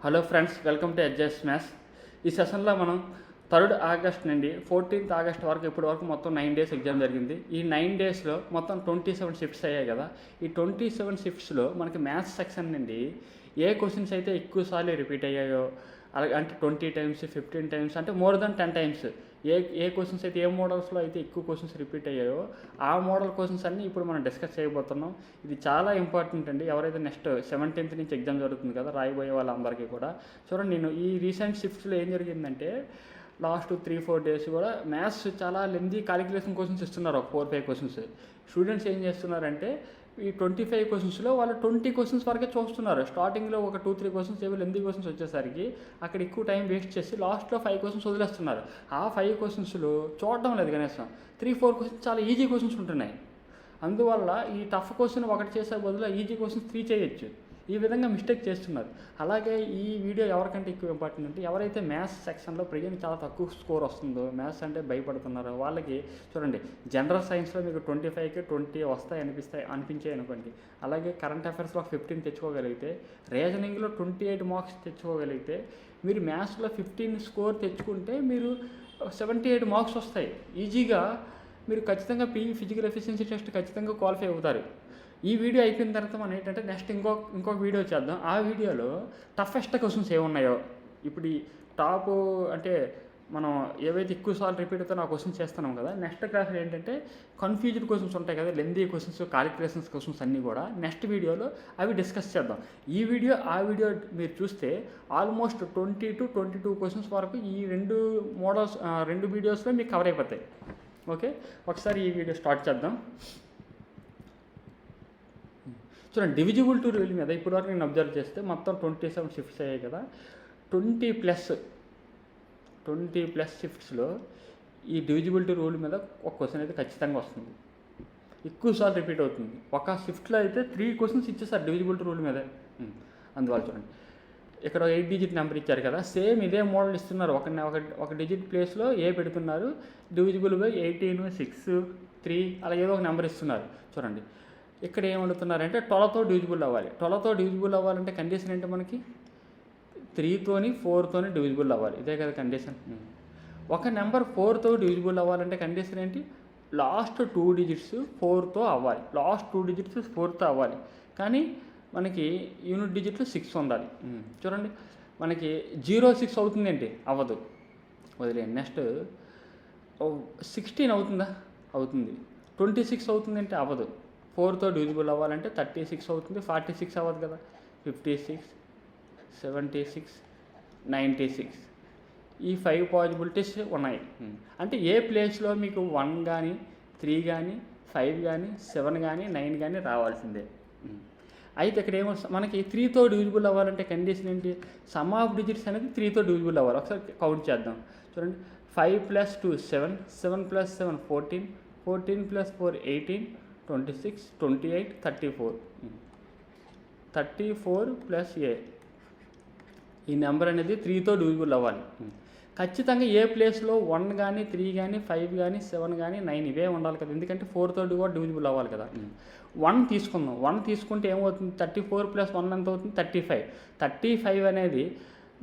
Hello friends, welcome to adjust maths. ఈ సెషన్లో మనం 3rd ఆగస్ట్ నుండి 14th ఆగస్ట్ వరకు ఇప్పటి వరకు మొత్తం 9 days ఎగ్జామ్ జరిగింది. ఈ 9 daysలో మొత్తం 27 షిఫ్ట్స్ అయ్యాయి కదా. ఈ 27 షిఫ్ట్స్లో మనకి మ్యాథ్స్ సెక్షన్ నుండి ఏ క్వశ్చన్స్ అయితే ఎక్కువసార్లు రిపీట్ అయ్యాయో, అలాగే అంటే 20 times 15 times అంటే మోర్ దెన్ 10 times ఏ క్వశ్చన్స్ అయితే ఏ మోడల్స్లో అయితే ఎక్కువ క్వశ్చన్స్ రిపీట్ అయ్యాయో ఆ మోడల్ క్వశ్చన్స్ అన్నీ ఇప్పుడు మనం డిస్కస్ చేయబోతున్నాం. ఇది చాలా ఇంపార్టెంట్ అండి. ఎవరైతే నెక్స్ట్ 17th నుంచి ఎగ్జామ్ జరుగుతుంది కదా, రాయబోయే వాళ్ళందరికీ కూడా. చూడండి, నేను ఈ రీసెంట్ షిఫ్ట్స్లో ఏం జరిగిందంటే లాస్ట్ 3-4 days కూడా మ్యాథ్స్ చాలా లెందీ క్యాలిక్యులేషన్ క్వశ్చన్స్ ఇస్తున్నారు. ఒక 4-5 క్వశ్చన్స్. స్టూడెంట్స్ ఏం చేస్తున్నారంటే ఈ 25 క్వశ్చన్స్లో వాళ్ళు 20 క్వశ్చన్స్ వరకే చూస్తున్నారు. స్టార్టింగ్లో ఒక 2-3 క్వశ్చన్స్ ఏవో లెందీ క్వశ్చన్స్ వచ్చేసరికి అక్కడ ఎక్కువ టైం వేస్ట్ చేసి లాస్ట్లో 5 క్వశ్చన్స్ వదిలేస్తున్నారు. ఆ 5 క్వశ్చన్స్లో చూడడం లేదు కనీసం. 3-4 క్వశ్చన్స్ చాలా ఈజీ క్వశ్చన్స్ ఉంటున్నాయి. అందువల్ల ఈ టఫ్ క్వశ్చన్ ఒకటి చేసే బదులు ఈజీ క్వశ్చన్స్ 3 చేయొచ్చు. ఈ విధంగా మిస్టేక్ చేస్తున్నారు. అలాగే ఈ వీడియో ఎవరికంటే ఎక్కువ ఇంపార్టెంట్ అంటే ఎవరైతే మ్యాథ్స్ సెక్షన్లో ప్రజెంట్ చాలా తక్కువ స్కోర్ వస్తుందో, మ్యాథ్స్ అంటే భయపడుతున్నారో వాళ్ళకి చూడండి. జనరల్ సైన్స్లో మీకు 25కి 20 వస్తాయి అనిపించాయి అనుకోండి. అలాగే కరెంట్ అఫైర్స్లో 15 తెచ్చుకోగలిగితే, రీజనింగ్లో 28 మార్క్స్ తెచ్చుకోగలిగితే, మీరు మ్యాథ్స్లో 15 స్కోర్ తెచ్చుకుంటే మీరు 78 మార్క్స్ వస్తాయి ఈజీగా. మీరు ఖచ్చితంగా ఫిజికల్ ఎఫిషియన్సీ టెస్ట్ ఖచ్చితంగా క్వాలిఫై అవుతారు. ఈ వీడియో అయిపోయిన తర్వాత మనం ఏంటంటే నెక్స్ట్ ఇంకొక వీడియో చేద్దాం. ఆ వీడియోలో టఫెస్ట్ క్వశ్చన్స్ ఏమున్నాయో, ఇప్పుడు ఈ టాప్ అంటే మనం ఏవైతే ఎక్కువసార్లు రిపీట్ అవుతానో ఆ క్వశ్చన్స్ చేస్తున్నాం కదా. నెక్స్ట్ క్లాస్లో ఏంటంటే కన్ఫ్యూజ్డ్ క్వశ్చన్స్ ఉంటాయి కదా, లెందీ క్వశ్చన్స్, క్యాలిక్యులేషన్స్ క్వశ్చన్స్ అన్నీ కూడా నెక్స్ట్ వీడియోలో అవి డిస్కస్ చేద్దాం. ఈ వీడియో ఆ వీడియో మీరు చూస్తే ఆల్మోస్ట్ 20 to 22 క్వశ్చన్స్ వరకు ఈ రెండు వీడియోస్లో మీకు కవర్ అయిపోతాయి. ఓకే, ఒకసారి ఈ వీడియో స్టార్ట్ చేద్దాం. చూడండి, డివిజిబుల్ రూల్ మీద ఇప్పటివరకు నేను అబ్జర్వ్ చేస్తే మొత్తం 27 షిఫ్ట్స్ అయ్యాయి కదా. 20+ షిఫ్ట్స్లో ఈ డివిజిబిలిటీ రూల్ మీద ఒక క్వశ్చన్ అయితే ఖచ్చితంగా వస్తుంది. ఎక్కువసార్లు రిపీట్ అవుతుంది. ఒక షిఫ్ట్లో అయితే 3 క్వశ్చన్స్ ఇచ్చేసారు డివిజిబిలిటీ రూల్ మీద. అందువల్ల చూడండి, ఇక్కడ 8 digit నెంబర్ ఇచ్చారు కదా, సేమ్ ఇదే మోడల్ ఇస్తున్నారు. ఒక డిజిట్ ప్లేస్లో ఏ పెడుతున్నారు, డివిజిబుల్ బై 18, 6, 3 అలా ఏదో ఒక నెంబర్ ఇస్తున్నారు. చూడండి, ఇక్కడ ఏమడుగుతున్నారంటే 12తో డివిజిబుల్ అవ్వాలి. 12తో డివిజిబుల్ అవ్వాలంటే కండిషన్ ఏంటి, మనకి 3తోని 4తోని డివిజిబుల్ అవ్వాలి. ఇదే కదా కండిషన్. ఒక నెంబర్ 4తో డివిజిబుల్ అవ్వాలంటే కండిషన్ ఏంటి, లాస్ట్ 2 digits 4తో అవ్వాలి. లాస్ట్ 2 digits 4తో అవ్వాలి. కానీ మనకి యూనిట్ డిజిట్లు 6 ఉండాలి. చూడండి, మనకి 0-6 అవుతుందేంటి, అవ్వదు, వదిలేండి. నెక్స్ట్ 16 అవుతుందా, అవుతుంది. 26 అవుతుందంటే అవ్వదు. 4తో డివిజిబుల్ అవ్వాలంటే 36 అవుతుంది. 46 అవ్వదు కదా. 56, 76, 96 ఈ 5 పాసిబిలిటీస్ ఉన్నాయి. అంటే ఏ ప్లేస్లో మీకు 1 కానీ 3 కానీ 5 కానీ 7 కానీ 9 కానీ రావాల్సిందే. అయితే ఇక్కడ మనకి 3తో డివిజిబుల్ అవ్వాలంటే కండిషన్ ఏంటి, సమ్ ఆఫ్ డిజిట్స్ అనేది 3తో డివిజిబుల్ అవ్వాలి. ఒకసారి కౌంట్ చేద్దాం. చూడండి, 5 + 2 7, 7 + 7 14, 14 + 4 18, 26, 28, 34. 34 + a ఈ నెంబర్ అనేది 3తో డివిజిబుల్ అవ్వాలి. ఖచ్చితంగా ఏ ప్లేస్లో 1 కానీ 3 కానీ 5 కానీ 7 కానీ 9 ఇవే ఉండాలి కదా, ఎందుకంటే 4తో కూడా డివిజిబుల్ అవ్వాలి కదా. 1 తీసుకుందాం. 1 తీసుకుంటే ఏమవుతుంది, 34 + 1 ఎంత అవుతుంది, 35. 35 అనేది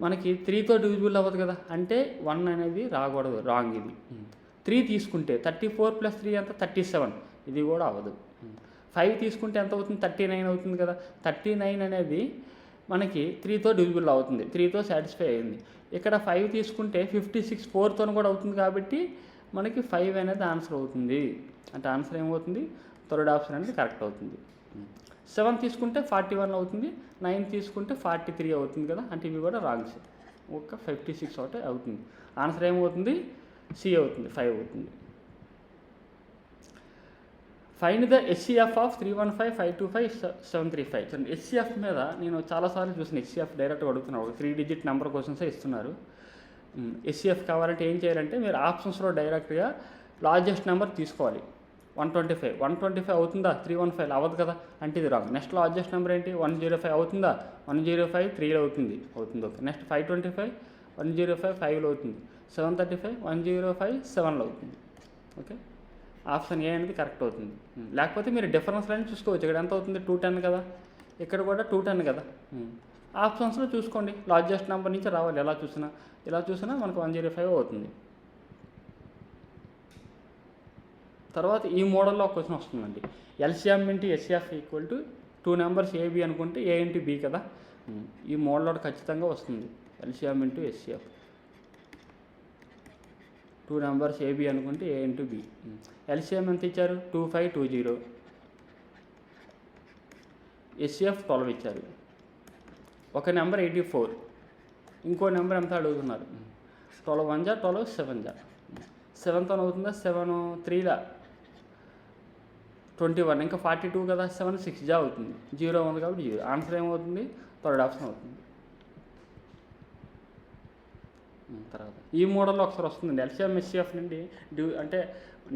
మనకి 3తో డివిజిబుల్ అవ్వదు కదా, అంటే 1 అనేది రాకూడదు, రాంగ్ ఇది. 3 తీసుకుంటే 34 + 3 ఎంత, 37. ఇది కూడా అవ్వదు. 5 తీసుకుంటే ఎంత అవుతుంది, 39 అవుతుంది కదా. 39 అనేది మనకి 3తో డివిజిబుల్ అవుతుంది, 3తో సాటిస్ఫై అయింది. ఇక్కడ 5 తీసుకుంటే 56 4తో కూడా అవుతుంది కాబట్టి మనకి 5 అనేది ఆన్సర్ అవుతుంది. అంటే ఆన్సర్ ఏమవుతుంది, 3rd ఆప్షన్ అనేది కరెక్ట్ అవుతుంది. 7 తీసుకుంటే 41 అవుతుంది. 9 తీసుకుంటే 43 అవుతుంది కదా, అంటే ఇవి కూడా రాంగ్స్. ఒక 56 ఒకటి అవుతుంది. ఆన్సర్ ఏమవుతుంది, సి అవుతుంది, 5 అవుతుంది. Find the HCF of 315, 525, 735. చూడండి, HCF మీద నేను చాలాసార్లు చూసిన. HCF డైరెక్ట్గా అడుగుతున్నాను. ఒక 3 digit నెంబర్ క్వశ్చన్సే ఇస్తున్నారు. HCF కావాలంటే ఏం చేయాలంటే మీరు ఆప్షన్స్లో డైరెక్ట్గా లార్జెస్ట్ నెంబర్ తీసుకోవాలి. 125. 125 అవుతుందా, 315 అవ్వదు కదా, అంటే ఇది రాంగ్. నెక్స్ట్ లార్జెస్ట్ నెంబర్ ఏంటి, 105 అవుతుందా, 105 3లో అవుతుంది. ఓకే. నెక్స్ట్ 525, 105 5లో అవుతుంది. 735, 105 7లో అవుతుంది. ఓకే, ఆప్షన్ ఏ అనేది కరెక్ట్ అవుతుంది. లేకపోతే మీరు డిఫరెన్స్ లైన్ చూసుకోవచ్చు. ఇక్కడ ఎంత అవుతుంది, 210 కదా, ఇక్కడ కూడా 210 కదా. ఆప్షన్స్లో చూసుకోండి, లార్జెస్ట్ నెంబర్ నుంచి రావాలి. ఇలా చూసినా మనకు 105 అవుతుంది. తర్వాత ఈ మోడల్లో ఒక క్వశ్చన్ వస్తుందండి. LCM into HCF equal to 2 numbers AB అనుకుంటే ఏ ఇంటూ బి కదా. ఈ మోడల్లో ఖచ్చితంగా వస్తుంది. LCM into HCF 2 numbers AB అనుకుంటే ఏ ఇంటూ బి. ఎల్సిఎం ఎంత ఇచ్చారు? 2520. ఎస్సిఎఫ్ 12 ఇచ్చారు. ఒక నెంబర్ 84, ఇంకో నెంబర్ ఎంత అడుగుతున్నారు? 12 1 జా 12 7 జా 7తో అవుతుందా? 7 3 21, ఇంకా 42 కదా. 7 6 జా అవుతుంది. 0 ఉంది కాబట్టి 0. ఆన్సర్ ఏమవుతుంది? థర్డ్ ఆప్షన్ అవుతుంది. తర్వాత ఈ మోడల్లో ఒకసారి వస్తుందండి. ఎల్సిఎం ఎస్సిఎఫ్ నుండి అంటే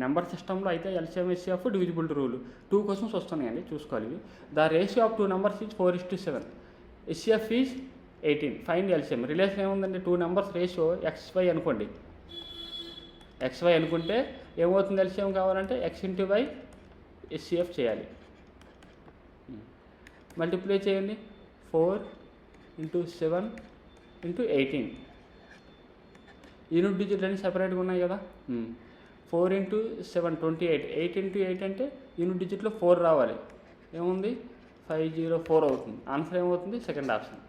నెంబర్ సిస్టంలో అయితే LCM SCF divisibility rule 2 questions వస్తున్నాయండి, చూసుకోవాలి. The ratio of 2 numbers is 4:7. SCF is 18. Find LCM. Relation ఏముందండి? 2 నెంబర్స్ రేషియో XY అనుకోండి. XY అనుకుంటే ఏమవుతుంది? ఎల్సిఎం కావాలంటే X ఇంటూ Y ఎస్సిఎఫ్ చేయాలి. మల్టిప్లై చేయండి. 4 × 7 × 18. యూనిట్ డిజిట్ అన్ని సెపరేట్గా ఉన్నాయి కదా. 4 × 7 28. 8 × 8 అంటే యూనిట్ డిజిట్లో 4 రావాలి. ఏముంది? 504 అవుతుంది. ఆన్సర్ ఏమవుతుంది? Second option.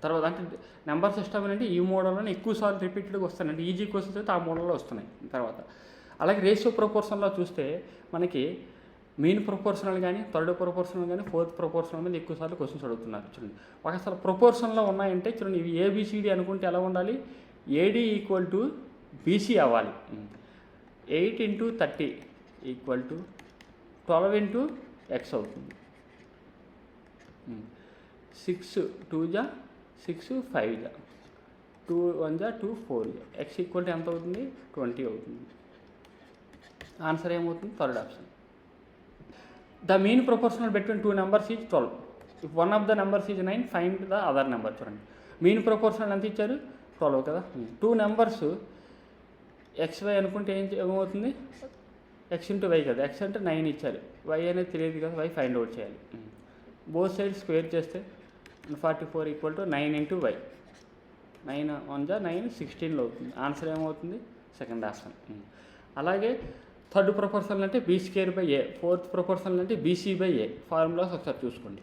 తర్వాత అంటే నెంబర్ సిస్టమ్ అంటే ఈ మోడల్లోనే ఎక్కువసార్లు రిపీటెడ్గా వస్తాయండి. ఈజీ క్వశ్చన్స్ అయితే ఆ మోడల్లో వస్తున్నాయి. తర్వాత అలాగే రేషియో ప్రపోర్షన్లో చూస్తే మనకి మీన్ ప్రపోర్షనల్ కానీ, థర్డ్ ప్రపోర్షనల్ కానీ, ఫోర్త్ ప్రపోర్షనల్ మీద ఎక్కువసార్లు క్వశ్చన్స్ అడుగుతున్నారు. చూడండి, ఒకసారి ప్రపోర్షన్లో ఉన్నాయంటే చూడండి, ఇవి ఏబిసిడి అనుకుంటే ఎలా ఉండాలి? ఏడి ఈక్వల్ టు బీసీ అవ్వాలి. 8 × 30 ఈక్వల్ టు 12 × X అవుతుంది. 6 2 జా 6 5 జా 2 1 జా 2 4 జా. X ఈక్వల్ టు ఎంత అవుతుంది? 20 అవుతుంది. ఆన్సర్ ఏమవుతుంది? Third option. The mean proportional between 2 numbers is 12. If one of the numbers is 9, find the other number. చూడండి, మీన్ ప్రపోర్షనల్ ఎంత ఇచ్చారు? 12 కదా. 2 నెంబర్స్ XY అనుకుంటే ఏమవుతుంది? X ఇంటూ Y కదా. X అంటే 9 ఇచ్చారు, Y అనేది తెలియదు కదా, Y ఫైండ్ అవుట్ చేయాలి. బోత్ సైడ్ స్క్వేర్ చేస్తే 144 ఈక్వల్ టు 9 × Y. 9 1 జా 9 16 అవుతుంది. ఆన్సర్ ఏమవుతుంది? Second option. అలాగే థర్డ్ ప్రపోర్షనల్ అంటే B²/A, ఫోర్త్ ప్రపోర్షనల్ అంటే BC/A. ఫార్ములాస్ ఒకసారి చూసుకోండి.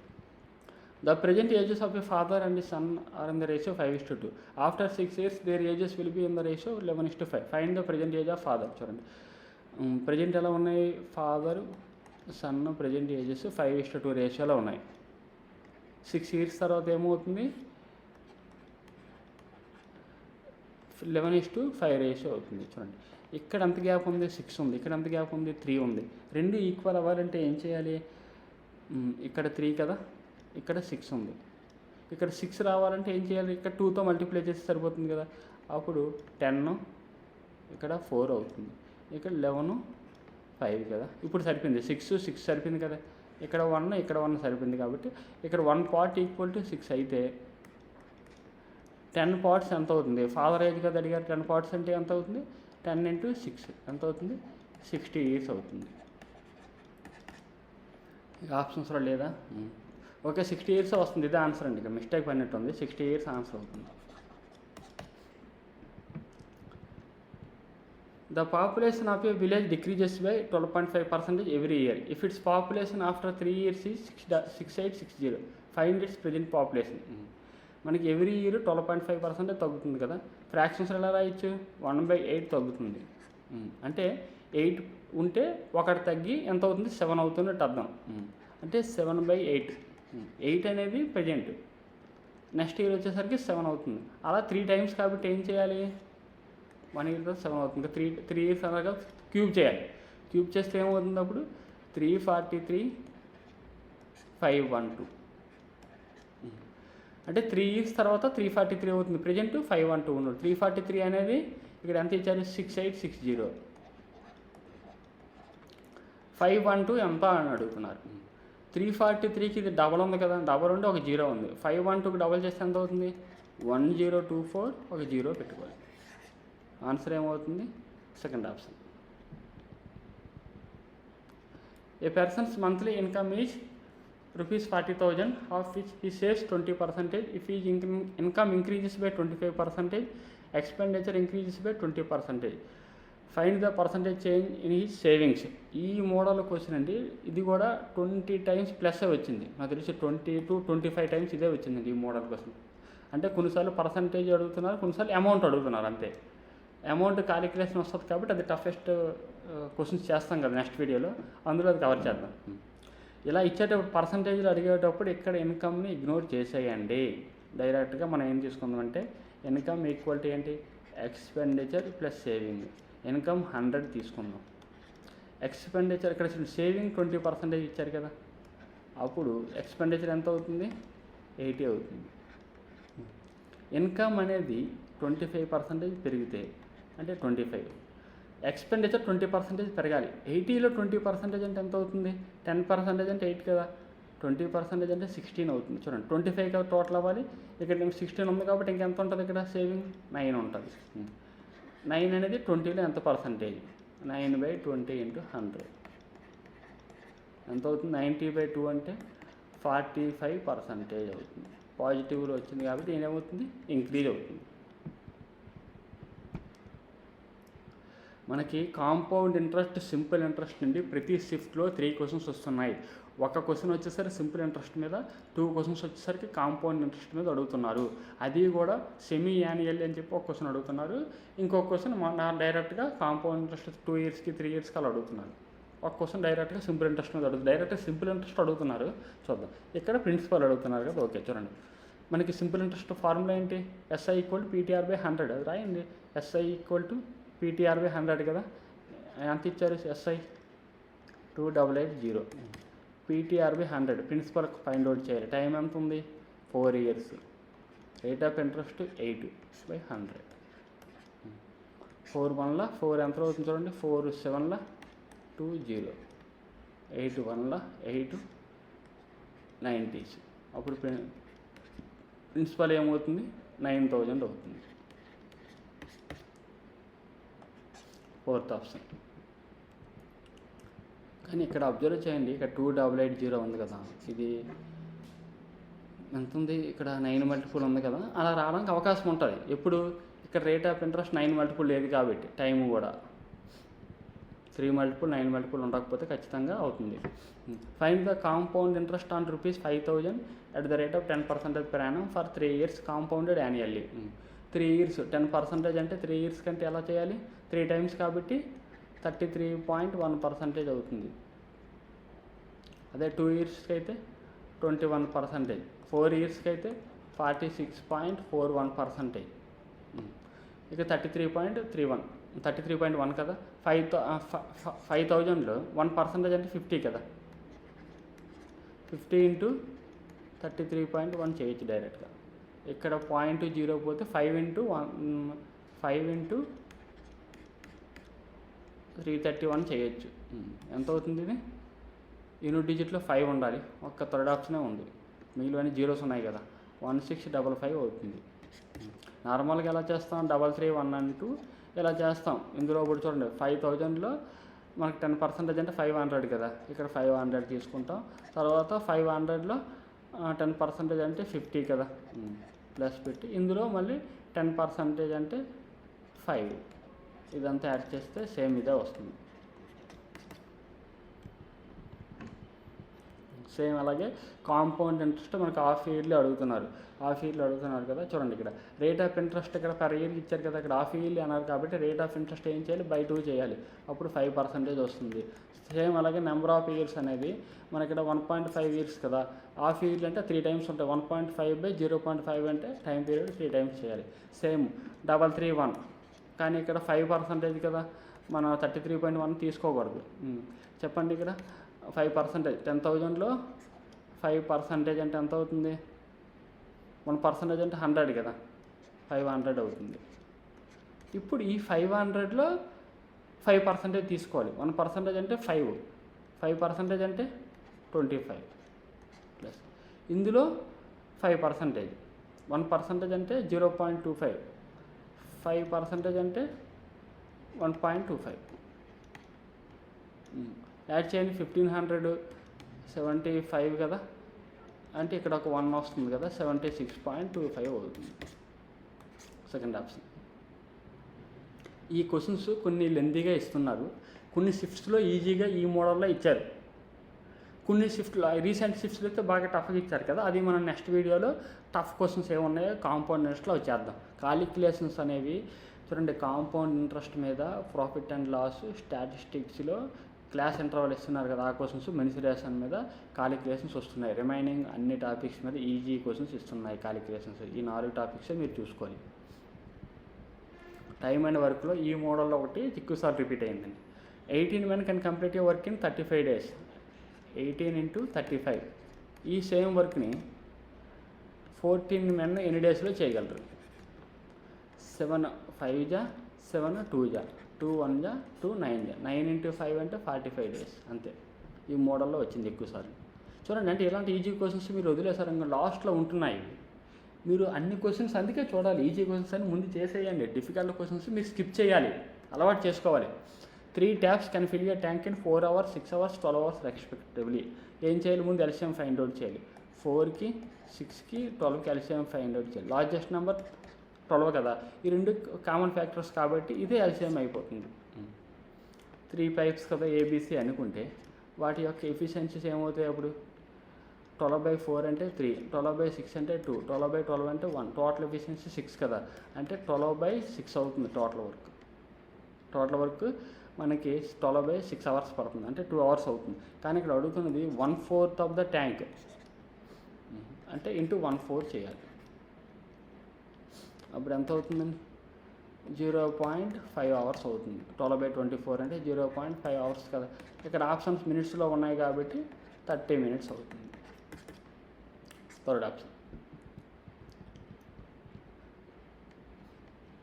The present ages of a father and son are in the ratio 5:2. After 6 years their ages will be in the ratio 11:5. Find the present age of father. చూడండి, present ఎలా ఉన్నాయి? Father son present ages 5:2 రేషియోలో ఉన్నాయి. 6 years తర్వాత ఏమవుతుంది? 11:5 ratio అవుతుంది. చూడండి, ఇక్కడ ఎంత గ్యాప్ ఉంది? 6 ఉంది. ఇక్కడ ఎంత గ్యాప్ ఉంది? 3 ఉంది. రెండు ఈక్వల్ అవ్వాలంటే ఏం చేయాలి? ఇక్కడ 3 కదా, ఇక్కడ 6 ఉంది. ఇక్కడ 6 రావాలంటే ఏం చేయాలి? ఇక్కడ 2తో మల్టిప్లై చేస్తే సరిపోతుంది కదా. అప్పుడు 10, ఇక్కడ 4 అవుతుంది. ఇక్కడ 11 5 కదా. ఇప్పుడు సరిపోయింది. 6 సరిపోయింది కదా. ఇక్కడ 1 ఇక్కడ 1 సరిపోయింది కాబట్టి ఇక్కడ 1 పార్ట్ ఈక్వల్ టు 6 అయితే 10 పార్ట్స్ ఎంత అవుతుంది? ఫాదర్ ఏజ్ కదా అడిగారు. 10 పార్ట్స్ అంటే ఎంత అవుతుంది? 10 × 6 ఎంత అవుతుంది? 60 years అవుతుంది. ఆప్షన్స్లో లేదా? ఓకే, 60 years వస్తుంది. ఇదే ఆన్సర్ అండి. ఇక్కడ మిస్టేక్ పడినట్టు ఉంది. 60 years ఆన్సర్ అవుతుంది. The population of A village decreases by 12.5% every year. If it's population after 3 years is 6860. Find its present population. మనకి ఎవ్రీ ఇయర్ 12.5% తగ్గుతుంది కదా. ఫ్రాక్షన్స్ ఎలా రాయొచ్చు? 1/8 తగ్గుతుంది. అంటే 8 ఉంటే ఒకటి తగ్గి ఎంత అవుతుంది? 7 అవుతున్నట్టు అర్థం. అంటే 7/8. 8 అనేది ప్రజెంట్, నెక్స్ట్ ఇయర్ వచ్చేసరికి 7 అవుతుంది. అలా 3 times కాబట్టి ఏం చేయాలి? 1 year తర్వాత 7 అవుతుంది. 3 years అలాగా క్యూబ్ చేయాలి. క్యూబ్ చేస్తే ఏమవుతుంది? అప్పుడు 343 512. అంటే 3 years తర్వాత 343 అవుతుంది. ప్రజెంట్ 512 ఉన్నాడు. 343 అనేది ఇక్కడ ఎంత ఇచ్చారు? 6860. 512 ఎంత అని అడుగుతున్నారు. 343కి ఇది డబల్ ఉంది కదా, డబల్ ఉండి ఒక 0 ఉంది. 512కి డబల్ చేస్తే ఎంత అవుతుంది? 1024 ఒక 0 పెట్టుకోవాలి. ఆన్సర్ ఏమవుతుంది? Second option. A persons monthly income is rupees 40,000, of which he saves 20%. If his income increases by 25%, expenditure increases by 20%. Find the percentage change in he savings. ఈ మోడల్ క్వశ్చన్ అండి, ఇది కూడా 20 టైమ్స్ ప్లస్ వచ్చింది నాకు తెలిసి, 20 to 25 times ఇదే వచ్చిందండి ఈ మోడల్ క్వశ్చన్. అంటే కొన్నిసార్లు పర్సంటేజ్ అడుగుతున్నారు, కొన్నిసార్లు అమౌంట్ అడుగుతున్నారు అంతే. అమౌంట్ క్యాలిక్యులేషన్ వస్తుంది కాబట్టి అది టఫెస్ట్ క్వశ్చన్స్ చేస్తాం కదా నెక్స్ట్ వీడియోలో, అందులో అది కవర్ చేద్దాం. ఇలా ఇచ్చేటప్పుడు పర్సంటేజ్లు అడిగేటప్పుడు ఇక్కడ ఇన్కమ్ని ఇగ్నోర్ చేసేయండి. డైరెక్ట్గా మనం ఏం తీసుకుందామంటే ఇన్కమ్ ఈక్వల్ టు ఏంటి, ఎక్స్పెండిచర్ ప్లస్ సేవింగ్. ఇన్కమ్ 100 తీసుకుందాం, ఎక్స్పెండిచర్ ఇక్కడ సేవింగ్ 20% ఇచ్చారు కదా, అప్పుడు ఎక్స్పెండిచర్ ఎంత అవుతుంది, 80 అవుతుంది. ఇన్కమ్ అనేది 25% పెరిగితే అంటే 25, ఎక్స్పెండిచర్ 20% పెరగాలి. 80లో 20% అంటే ఎంత అవుతుంది, 10% అంటే 8 కదా, 20% అంటే 16 అవుతుంది. చూడండి 25 కదా టోటల్ అవ్వాలి, ఇక్కడ 16 ఉంది కాబట్టి ఇంకెంత ఉంటుంది, ఇక్కడ సేవింగ్ 9 ఉంటుంది. 9 అనేది 20లో ఎంత పర్సంటేజ్, 9/20 × 100 ఎంత అవుతుంది, 90/2 అంటే 45% అవుతుంది. పాజిటివ్లో వచ్చింది కాబట్టి ఏమవుతుంది, ఇంక్రీజ్ అవుతుంది. మనకి కాంపౌండ్ ఇంట్రెస్ట్, సింపుల్ ఇంట్రెస్ట్ నుండి ప్రతి షిఫ్ట్లో 3 క్వశ్చన్స్ వస్తున్నాయి. ఒక క్వశ్చన్ వచ్చేసరికి సింపుల్ ఇంట్రెస్ట్ మీద, 2 క్వశ్చన్స్ వచ్చేసరికి కాంపౌండ్ ఇంట్రెస్ట్ మీద అడుగుతున్నారు. అది కూడా సెమీ యాన్యువల్ అని చెప్పి ఒక క్వశ్చన్ అడుగుతున్నారు, ఇంకొక క్వశ్చన్ డైరెక్ట్గా కాంపౌండ్ ఇంట్రెస్ట్ 2 ఇయర్స్కి 3 ఇయర్స్కి అలా అడుగుతున్నారు. ఒక క్వశ్చన్ డైరెక్ట్గా సింపుల్ ఇంట్రెస్ట్ మీద అడుగుతుంది, డైరెక్ట్గా సింపుల్ ఇంట్రెస్ట్ అడుగుతున్నారు. చూద్దాం, ఇక్కడ ప్రిన్సిపల్ అడుగుతున్నారు కదా. ఓకే చూడండి, మనకి సింపుల్ ఇంట్రెస్ట్ ఫార్ములా ఏంటి, SI = PTR/100. అది రాయండి, SI = PTR/100 కదా. ఎంత ఇచ్చారు, SI 2880, PTR/100. Principal find out చేయాలి. టైం ఎంత ఉంది, 4 years. Rate of interest 8/100. 4 1 4 ఎంత అవుతుంది చూడండి, 4 7 20, 8 1 8 90. అప్పుడు ప్రిన్సిపల్ ఏమవుతుంది, 9000 అవుతుంది. 4th option. కానీ ఇక్కడ అబ్జర్వ్ చేయండి, ఇక్కడ 2880 ఉంది కదా, ఇది ఎంత ఉంది, ఇక్కడ 9 మల్టిపుల్ ఉంది కదా, అలా రావడానికి అవకాశం ఉంటుంది. ఎప్పుడు ఇక్కడ రేట్ ఆఫ్ ఇంట్రెస్ట్ 9 మల్టిపుల్ లేదు కాబట్టి, టైం కూడా 3 మల్టిపుల్ 9 మల్టిపుల్ ఉండకపోతే ఖచ్చితంగా అవుతుంది. Find the compound interest on ₹5,000 at the rate of 10% per annum for 3 years compounded annually. 3 years 10% అంటే 3 years కంటే ఎలా చేయాలి, 3 times కాబట్టి 33.1% అవుతుంది. అదే 2 yearsకి అయితే 21%, 4 yearsకి అయితే 46.41%. ఇక 33.1 కదా. 5,000లో 1% అంటే 50 కదా, 50 × 33.1 చేయొచ్చు డైరెక్ట్గా. ఇక్కడ 0.0 పోతే 5 × 331 చేయొచ్చు. ఎంత అవుతుంది ఇది, యూనిట్ డిజిట్లో 5 ఉండాలి, ఒక్క థర్డ్ ఆప్షనే ఉంది, మిగిలిన జీరోస్ ఉన్నాయి కదా, 1655 అవుతుంది. నార్మల్గా ఎలా చేస్తాం, 33112 ఇలా చేస్తాం. ఇందులో ఇప్పుడు చూడండి 5,000లో మనకు 10% అంటే 500 కదా, ఇక్కడ 500 తీసుకుంటాం. తర్వాత 500లో 10% అంటే 50 కదా, ప్లస్ పెట్టి ఇందులో మళ్ళీ 10% అంటే 5, ఇదంతా యాడ్ చేస్తే సేమ్ ఇదే వస్తుంది. సేమ్ అలాగే కాంపౌండ్ ఇంట్రెస్ట్ మనకు హాఫ్ ఇయర్లీ అడుగుతున్నారు, కదా. చూడండి ఇక్కడ రేట్ ఆఫ్ ఇంట్రెస్ట్ ఇక్కడ పర్ ఇయర్కి ఇచ్చారు కదా, ఇక్కడ హాఫ్ ఇయర్లీ అన్నారు కాబట్టి రేట్ ఆఫ్ ఇంట్రెస్ట్ ఏం చేయాలి, by 2 చేయాలి, అప్పుడు 5% వస్తుంది. సేమ్ అలాగే నెంబర్ ఆఫ్ ఇయర్స్ అనేది మనకి ఇక్కడ 1.5 years కదా, హాఫ్ ఇయర్లీ అంటే 3 times ఉంటాయి, 1.5/0.5 అంటే టైం పీరియడ్ 3 times చేయాలి. సేమ్ 331, కానీ ఇక్కడ 5% కదా, మనం 33.1 తీసుకోకూడదు. చెప్పండి, ఇక్కడ 5%, 10,000లో 5% అంటే ఎంత అవుతుంది, 1% అంటే 100 కదా, 500 అవుతుంది. ఇప్పుడు ఈ 500లో 5% తీసుకోవాలి, 1% అంటే 5, 5% అంటే 25 ప్లస్ ఇందులో 5%, 1% అంటే 0.25, 5% అంటే 1.25. యాడ్ చేయండి, 1575 కదా, అంటే ఇక్కడ ఒక 1 వస్తుంది కదా, 76.25 అవుతుంది సెకండ్ ఆప్షన్. ఈ క్వశ్చన్స్ కొన్ని లెంతీగా ఇస్తున్నారు, కొన్ని షిఫ్ట్స్లో ఈజీగా ఈ మోడల్లో ఇచ్చారు, కొన్ని షిఫ్ట్లో రీసెంట్ షిఫ్ట్స్లో అయితే బాగా టఫ్గా ఇచ్చారు కదా, అది మనం నెక్స్ట్ వీడియోలో టఫ్ క్వశ్చన్స్ ఏమున్నాయో కాంపౌండ్ ఇంట్రెస్ట్లో వచ్చేద్దాం. కాలిక్యులేషన్స్ అనేవి చూడండి, కాంపౌండ్ ఇంట్రెస్ట్ మీద ప్రాఫిట్ అండ్ లాస్, స్టాటిస్టిక్స్లో క్లాస్ ఇంటర్వల్ ఇస్తున్నారు కదా, ఆ క్వశ్చన్స్ మెన్సురేషన్ మీద కాలిక్యులేషన్స్ వస్తున్నాయి. రిమైనింగ్ అన్ని టాపిక్స్ మీద ఈజీ క్వశ్చన్స్ ఇస్తున్నాయి కాలిక్యులేషన్స్. ఈ 4 టాపిక్స్ మీరు చూసుకోవాలి. టైమ్ అండ్ వర్క్లో ఈ మోడల్లో ఒకటి ఎక్కువసార్లు రిపీట్ అయిందండి. 18 men can complete a work in 35 days. 18 into 35. ఈ సేమ్ వర్క్ని 14 men ఎన్ని డేస్లో చేయగలరు? 7 5 జా, 7 2 జా, 2 1 జా, 2 9 జా, 9 into 5 అంటే 45 days అంతే. ఈ మోడల్లో వచ్చింది ఎక్కువసార్లు. చూడండి, అంటే ఇలాంటి ఈజీ క్వశ్చన్స్ మీరు వదిలేసారు, ఇంకా లాస్ట్లో ఉంటున్నాయి. మీరు అన్ని క్వశ్చన్స్ అందుకే చూడాలి, ఈజీ క్వశ్చన్స్ అని ముందు చేసేయండి. డిఫికల్ట్ క్వశ్చన్స్ మీరు స్కిప్ చేయాలి, అలవాటు చేసుకోవాలి. 3 taps can fill a tank in 4 hours, 6 hours, 12 hours respectively. ఏం చేయాలి? ముందు ఎల్సిఎం ఫైండ్ అవుట్ చేయాలి. 4కి 6కి 12కి ఎల్సిఎం ఫైండ్ అవుట్ చేయాలి. లార్జెస్ట్ నెంబర్ 12 కదా, ఈ 2 కామన్ ఫ్యాక్టర్స్ కాబట్టి ఇదే ఎల్సిఎం అయిపోతుంది. 3 pipes కదా ఏబీసీ అనుకుంటే వాటి యొక్క ఎఫిషియన్సీస్ ఏమవుతాయి అప్పుడు? 12/4 అంటే 3, 12/6 అంటే 2, 12/12 అంటే 1. టోటల్ ఎఫిషియన్సీ 6 కదా, అంటే 12/6 అవుతుంది టోటల్ వర్క్ మనకి 12/6 hours పడుతుంది, అంటే 2 hours అవుతుంది. కానీ ఇక్కడ అడుగుతున్నది 1/4 ఆఫ్ ద ట్యాంక్, అంటే ఇంటూ 1/4 చేయాలి. అప్పుడు ఎంత అవుతుందండి? 0.5 hours అవుతుంది. 12/24 అంటే 0.5 hours కదా. ఇక్కడ ఆప్షన్స్ మినిట్స్లో ఉన్నాయి కాబట్టి 30 minutes అవుతుంది. Third option.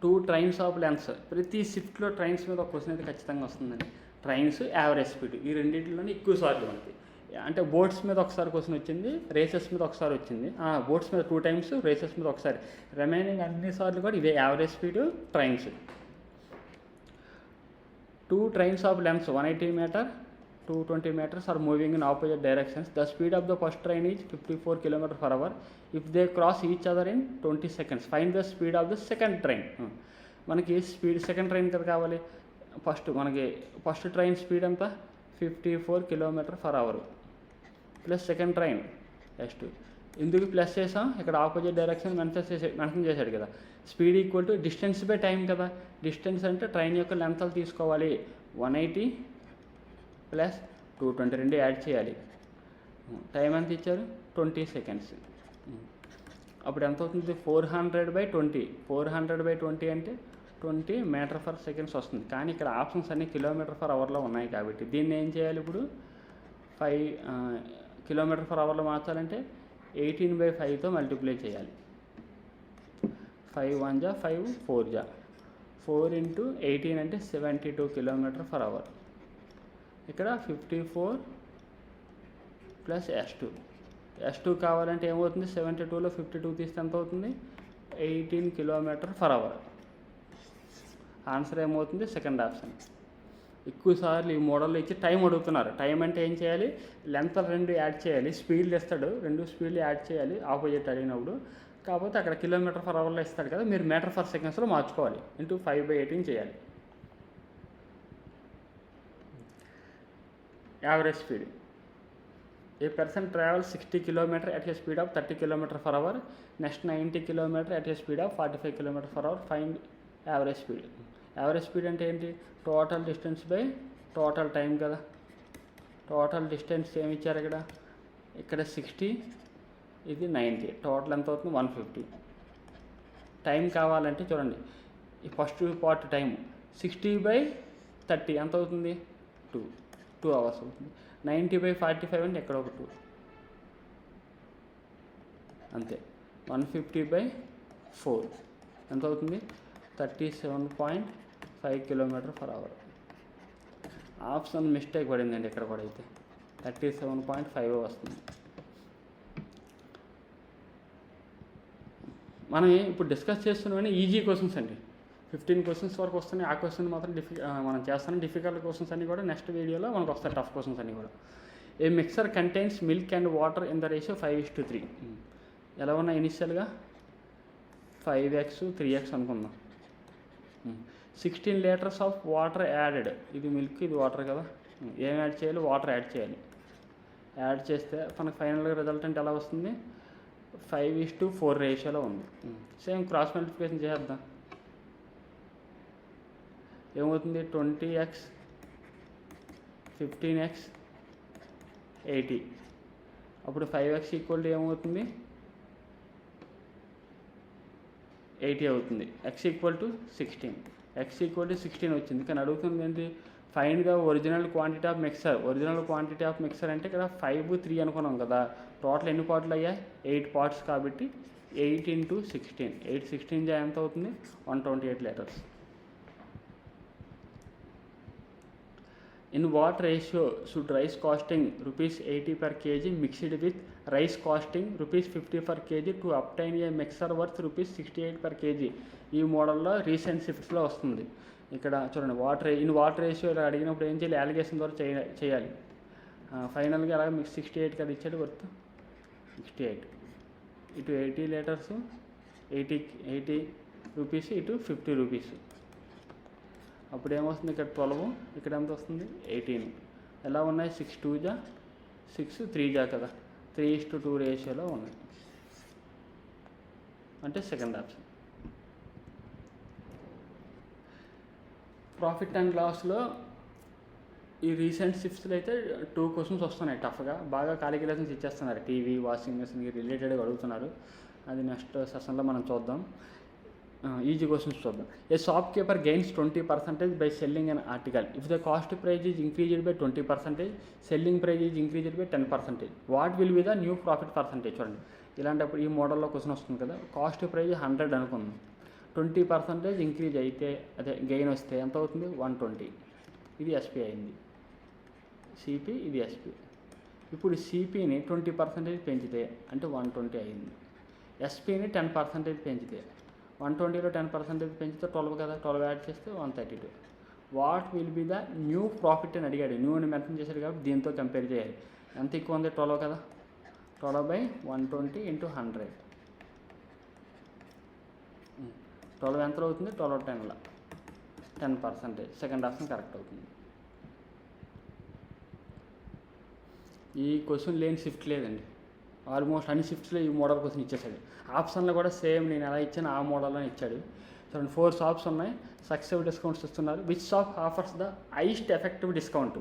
2 trains of lens. ప్రతి షిఫ్ట్లో ట్రైన్స్ మీద ఒక క్వశ్చన్ అయితే ఖచ్చితంగా వస్తుందండి. ట్రైన్స్, యావరేజ్ స్పీడ్, ఈ రెండింటిలోనే ఎక్కువ సార్లు మనకి. అంటే బోట్స్ మీద ఒకసారి క్వశ్చన్ వచ్చింది, రేసెస్ మీద ఒకసారి వచ్చింది. బోట్స్ మీద 2 times, రేసెస్ మీద ఒకసారి. రిమైనింగ్ అన్నిసార్లు కూడా ఇదే average speed, trains. 2 trains of lens 180 meter, 220 meters are moving in opposite directions. The speed of the first train is 54 km/h. If they cross each other in 20 seconds, find the speed of the second train. మనకి speed second train కదా కావాలి. First train speed ఎంత? 54 km/h plus second train next. ఎందుకు plus చేసాం? ఇక్కడ opposite direction mention చేశాడు కదా. Speed equal to distance by time కదా. డిస్టెన్స్ అంటే ట్రైన్ యొక్క లెంత్ తీసుకోవాలి. 180 ప్లస్ 222 యాడ్ చేయాలి. టైం ఎంత ఇచ్చారు? 20 seconds. అప్పుడు ఎంత అవుతుంది? 400/20. 400/20 అంటే 20 m/s వస్తుంది. కానీ ఇక్కడ ఆప్షన్స్ అన్నీ km/h ఉన్నాయి కాబట్టి దీన్ని ఏం చేయాలి? ఇప్పుడు 5 km/h మార్చాలంటే 18/5తో మల్టిప్లై చేయాలి. 5 1 జా, 5 4 జా, 4 into 18 అంటే 72 km/h. ఇక్కడ 54 ప్లస్ S2 కావాలంటే ఏమవుతుంది? 72లో 52 తీస్తే ఎంత అవుతుంది? 18 km/h. ఆన్సర్ ఏమవుతుంది? Second option. ఎక్కువసార్లు ఈ మోడల్లో ఇచ్చి టైం అడుగుతున్నారు. టైం అంటే ఏం చేయాలి? లెంత్ 2 యాడ్ చేయాలి. స్పీడ్లు ఇస్తాడు, 2 స్పీడ్లు యాడ్ చేయాలి ఆపోజిట్ అడిగినప్పుడు. కాకపోతే అక్కడ km/hలో ఇస్తాడు కదా, మీరు m/s మార్చుకోవాలి. ఇంటూ 5/18 చేయాలి. Average speed. A person travel 60 km at a speed of 30 km/h, next 90 km at a speed of 45 km/h. Find average speed. Average speed అంటే ఏంటి? Total distance by total time కదా. టోటల్ డిస్టెన్స్ ఏమి ఇచ్చారు ఇక్కడ? ఇక్కడ 60, ఇది 90, total ఎంత అవుతుంది? 150. టైం కావాలంటే చూడండి, ఈ ఫస్ట్ పార్ట్ టైం 60/30 ఎంత అవుతుంది? 2 hours అవుతుంది. 90/45 అంటే ఎక్కడ ఒక 2 అంతే. 150/4 ఎంత అవుతుంది? 37.5 km/h. ఆప్షన్ మిస్టేక్ పడిందండి ఇక్కడ కూడా. అయితే 37.5 వస్తుంది. మనం ఇప్పుడు డిస్కస్ చేస్తున్నవన్నీ ఈజీ క్వశ్చన్స్ అండి. 15 questions వరకు వస్తున్నాయి. ఆ క్వశ్చన్ మాత్రం మనం చేస్తాను. డిఫికల్ట్ క్వశ్చన్స్ అన్నీ కూడా నెక్స్ట్ వీడియోలో మనకు వస్తాయి. టఫ్ క్వశ్చన్స్ అన్నీ కూడా. A mixture contains milk and water in the ratio 5:3. ఎలా ఉన్నాయి ఇనిషియల్గా 5x 3x అనుకుందాం. 16 లీటర్స్ ఆఫ్ వాటర్ యాడెడ్. ఇది మిల్క్, ఇది వాటర్ కదా. ఏం యాడ్ చేయాలి? వాటర్ యాడ్ చేయాలి. యాడ్ చేస్తే మనకు ఫైనల్గా రిజల్టెంట్ ఎలా వస్తుంది? 5:4 రేషియోలో ఉంది. సేమ్ క్రాస్ మల్టిప్లికేషన్ చేద్దాం. ఏమవుతుంది? 20x 15x 80. అప్పుడు 5x ఈక్వల్ టు ఏమవుతుంది? 80 అవుతుంది. x equal to 16. x equal to 16 వచ్చింది. కానీ అడుగుతుంది ఏంటి? Find the original quantity of mixer. Original quantity of mixer అంటే ఇక్కడ 5, 3 అనుకున్నాం కదా. టోటల్ ఎన్ని పార్ట్లు అయ్యాయి? 8 పార్ట్స్ కాబట్టి 8 × 16. 8 16 ఎంత అవుతుంది? 128 litres. In what ratio should rice costing ₹80 per kg mixed with rice costing ₹50 per kg to obtain a mixer worth ₹68 per kg? ఈ మోడల్లో రీసెంట్ షిఫ్ట్స్లో వస్తుంది. ఇక్కడ చూడండి, వాటర్ రేషియో ఇలా అడిగినప్పుడు ఏం చేయాలి? అలిగేషన్ ద్వారా చేయాలి. ఫైనల్గా అలాగే మీకు 68 కదా ఇచ్చాడు, వర్త్ 68. ఇటు 80 లీటర్స్ 80 రూపీస్, ఇటు 50 రూపీస్. అప్పుడు ఏమొస్తుంది? ఇక్కడ 12, ఇక్కడ ఎంత వస్తుంది? 18. ఎలా ఉన్నాయి? 6 2 జా 6 3 జా కదా. 3:2 రేషియోలో ఉన్నాయి. అంటే సెకండ్ ఆప్షన్. ప్రాఫిట్ అండ్ లాస్లో ఈ రీసెంట్ షిఫ్ట్స్లో అయితే 2 క్వశ్చన్స్ వస్తున్నాయి టఫ్గా. బాగా క్యాలిక్యులేషన్స్ ఇచ్చేస్తున్నారు. టీవీ, వాషింగ్ మెషిన్కి రిలేటెడ్గా అడుగుతున్నారు. అది నెక్స్ట్ సెషన్లో మనం చూద్దాం. ఈజీ క్వశ్చన్స్ చూద్దాం. A shopkeeper gains 20% by selling an article if the cost price is increased by 20%, selling price is increased by 10%. What will be the new profit percentage? చూడండి, ఇలాంటప్పుడు ఈ మోడల్లో క్వశ్చన్ వస్తుంది కదా. కాస్ట్ ప్రైజ్ 100 అనుకుందాం. 20% increase అయితే, అదే gain వస్తే ఎంత అవుతుంది? 120. ఇది ఎస్పీ అయింది. సిపి, ఇది ఎస్పీ. ఇప్పుడు సిపిని 20% పెంచితే అంటే 120 అయింది. ఎస్పీని 10% పెంచితే 120లో 10% పెంచితే 12 కదా. 12 యాడ్ చేస్తే 132. What will be the new profit అని అడిగాడు. న్యూ అని మెన్షన్ చేశాడు కాబట్టి దీంతో కంపేర్ చేయాలి. ఎంత ఎక్కువ ఉంది? 12 కదా. 12/120 × 100. 12 ఎంత అవుతుంది? 12 10ల 10%. సెకండ్ ఆప్షన్ కరెక్ట్ అవుతుంది. ఈ క్వశ్చన్ లేని షిఫ్ట్ లేదండి. ఆల్మోస్ట్ అన్ని షిఫ్ట్స్లో ఈ మోడల్ క్వశ్చన్ ఇచ్చేసాడు. ఆప్షన్లో కూడా సేమ్ నేను ఎలా ఇచ్చాను ఆ మోడల్లో ఇచ్చాడు. చూడండి, 4 షాప్స్ ఉన్నాయి. సక్సెసివ్ డిస్కౌంట్స్ ఇస్తున్నారు. Which shop offers the highest effective discount?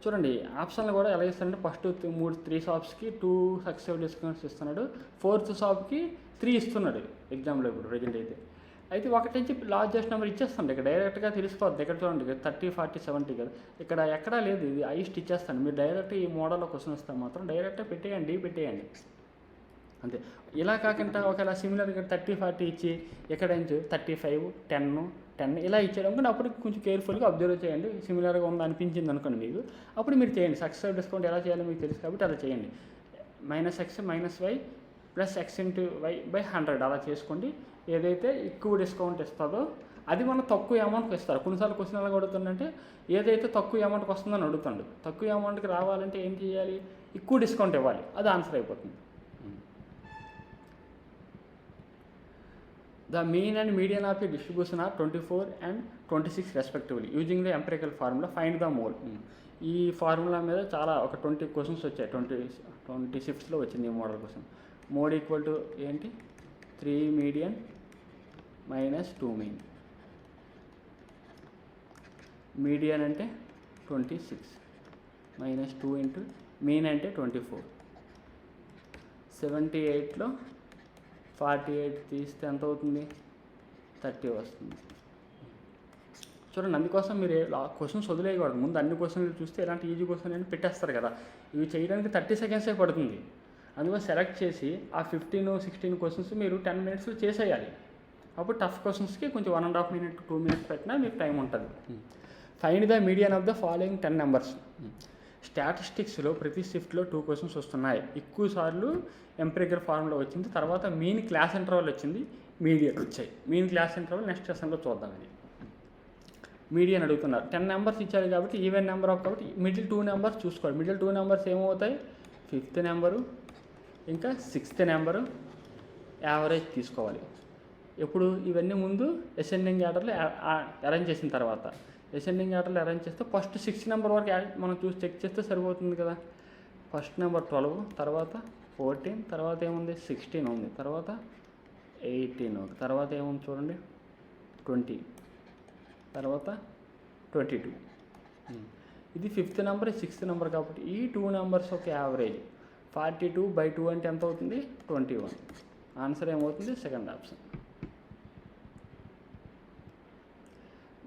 చూడండి, ఆప్షన్లు కూడా ఎలా ఇస్తారంటే ఫస్ట్ 3 షాప్స్కి 2 సక్సెసివ్ డిస్కౌంట్స్ ఇస్తున్నాడు. 4th షాప్కి 3 ఇస్తున్నాడు ఎగ్జామ్లో ఇప్పుడు ప్రజెంట్ అయితే ఒకటి నుంచి లార్జెస్ట్ నెంబర్ ఇచ్చేస్తాను. ఇక్కడ డైరెక్ట్గా తెలిసిపోద్ది. ఇక్కడ చూడండి, 30 40 70 కదా. ఇక్కడ ఎక్కడా లేదు. ఇది హైయెస్ట్ ఇచ్చేస్తాను. మీరు డైరెక్ట్ ఈ మోడల్లో క్వశ్చన్ వస్తాను మాత్రం డైరెక్ట్గా పెట్టేయండి అంతే. ఇలా కాకుండా ఒకవేళ సిమిలర్గా 30 40 ఇచ్చి ఇక్కడ నుంచి 35 10 ఇలా ఇచ్చాడు అనుకోండి. అప్పుడు కొంచెం కేర్ఫుల్గా అబ్జర్వ్ చేయండి. సిమిలర్గా ఉంది అనిపించింది అనుకోండి మీకు, అప్పుడు మీరు చేయండి. సక్సెసివ్ డిస్కౌంట్ ఎలా చేయాలో మీకు తెలుసు కాబట్టి అలా చేయండి. -x - y + x × y / 100 అలా చేసుకోండి. ఏదైతే ఎక్కువ డిస్కౌంట్ ఇస్తుందో అది మనం తక్కువ అమౌంట్కి ఇస్తారు. కొన్నిసార్లు క్వశ్చన్ ఎలా అడుగుతుందంటే ఏదైతే తక్కువ అమౌంట్కి వస్తుందని అడుగుతాడు. తక్కువ అమౌంట్కి రావాలంటే ఏం చేయాలి? ఎక్కువ డిస్కౌంట్ ఇవ్వాలి. అది ఆన్సర్ అయిపోతుంది. The mean and median of the distribution are 24 and 26 respectively using the empirical formula find the mode. ఈ ఫార్ములా మీద చాలా ఒక 20 క్వశ్చన్స్ వచ్చాయి. 20 షిఫ్ట్స్లో వచ్చింది ఈ model question. Mode equal to ఏంటి? 3 మీడియన్ - 2 మీన్. మీడియన్ అంటే 26 -2 × మీన్ అంటే 24. 78లో 48 తీస్తే ఎంత అవుతుంది? 30 వస్తుంది. చూడండి, అందుకోసం మీరు క్వశ్చన్స్ వదిలేయకూడదు. ముందు అన్ని క్వశ్చన్లు చూస్తే ఇలాంటి ఈజీ క్వశ్చన్ అని పెట్టేస్తారు కదా. ఇవి చేయడానికి 30 సెకండ్సే పడుతుంది. అందుకని సెలెక్ట్ చేసి ఆ 15 16 క్వశ్చన్స్ మీరు 10 minutesలో చేసేయాలి. అప్పుడు టఫ్ క్వశ్చన్స్కి కొంచెం 1.5 minute 2 minutes పెట్టినా మీకు టైం ఉంటుంది. Find the median of the following 10 numbers. స్టాటిస్టిక్స్లో ప్రతి షిఫ్ట్లో 2 క్వశ్చన్స్ వస్తున్నాయి. ఎక్కువ సార్లు ఎంపిరికల్ ఫార్ములా వచ్చింది. తర్వాత మీన్ క్లాస్ ఇంటర్వల్ వచ్చింది. మీడియన్ వచ్చాయి. మీన్ క్లాస్ ఇంటర్వల్ నెక్స్ట్ సెషన్లో చూద్దాం. ఇది మీడియన్ అడుగుతున్నారు. 10 నెంబర్స్ ఇచ్చారు కాబట్టి ఈవెన్ నెంబర్ ఆఫ్ కాబట్టి మిడిల్ 2 నెంబర్స్ చూసుకోవాలి. మిడిల్ 2 నెంబర్స్ ఏమవుతాయి, 5th నెంబరు ఇంకా 6th నెంబరు యావరేజ్ తీసుకోవాలి. ఎప్పుడు ఇవన్నీ ముందు అసెండింగ్ ఆర్డర్లో అరేంజ్ చేసిన తర్వాత, అసెండింగ్ ఆర్డర్లో అరేంజ్ చేస్తే ఫస్ట్ 6 నెంబర్ వరకు మనం చూసి చెక్ చేస్తే సరిపోతుంది కదా. ఫస్ట్ నెంబర్ 12, తర్వాత 14, తర్వాత ఏముంది 16 ఉంది, తర్వాత 18 ఉంది, తర్వాత ఏముంది చూడండి 20, తర్వాత 22. ఇది 5th నెంబర్, 6th నెంబర్ కాబట్టి ఈ 2 నెంబర్స్ ఒక యావరేజ్ 42/2 అంటే ఎంత అవుతుంది 21. ఆన్సర్ ఏమవుతుంది second option.